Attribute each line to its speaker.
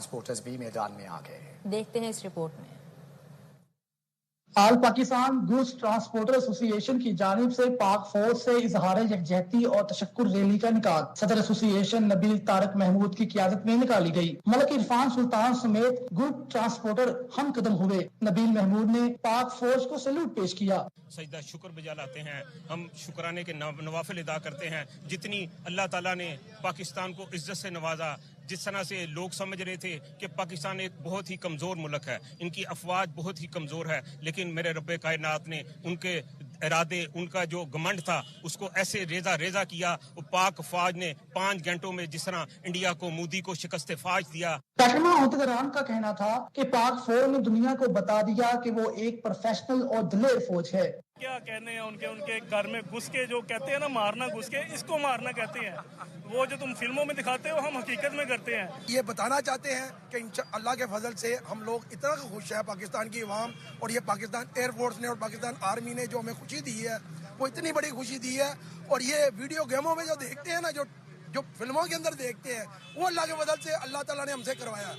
Speaker 1: Transporters भी मैदान में आ गए हैं।
Speaker 2: देखते हैं इस रिपोर्ट में।
Speaker 3: आल पाकिस्तान गुड्स ट्रांसपोर्टर एसोसिएशन की जानिब से पाक फौज से इजहार यकजहती और तशक्कुर रैली का इनेकाद सदर एसोसिएशन नबील तारक महमूद की क़ियादत में निकाली गई। मलक इरफान सुल्तान समेत ग्रुप ट्रांसपोर्टर हम कदम हुए। नबील महमूद ने पाक फौज को सैल्यूट पेश किया।
Speaker 4: सजदा शुक्र बजा लाते हैं, हम शुक्राने के नवाफिल अदा करते हैं। जितनी अल्लाह ताला ने पाकिस्तान को इज्जत से नवाजा, जिस तरह से लोग समझ रहे थे कि पाकिस्तान एक बहुत ही कमज़ोर मुल्क है, इनकी अफवाज बहुत ही कमज़ोर है, लेकिन मेरे रब्बे कायनात ने उनके इरादे, उनका जो घमंड था उसको ऐसे रेजा रेजा किया। पाक फौज ने 5 घंटों में जिस तरह इंडिया को, मोदी को शिकस्त फाज दिया।
Speaker 3: रहनुमा ओहदेदारान का कहना था कि पाक फौज ने दुनिया को बता दिया कि वो एक प्रोफेशनल और दिलेर फौज है।
Speaker 5: क्या कहने हैं उनके घर में घुस के जो कहते हैं ना, मारना घुस के, इसको मारना कहते हैं। वो जो तुम फिल्मों में दिखाते हो हम हकीकत में करते हैं।
Speaker 6: ये बताना चाहते हैं कि अल्लाह के फजल से हम लोग इतना खुश है, पाकिस्तान की अवाम और ये पाकिस्तान एयरफोर्स ने और पाकिस्तान आर्मी ने जो हमें खुशी दी है, वो इतनी बड़ी खुशी दी है। और ये वीडियो गेमों में जो देखते हैं ना, जो फिल्मों के अंदर देखते हैं, वो अल्लाह के फजल से अल्लाह ताला ने हमसे करवाया।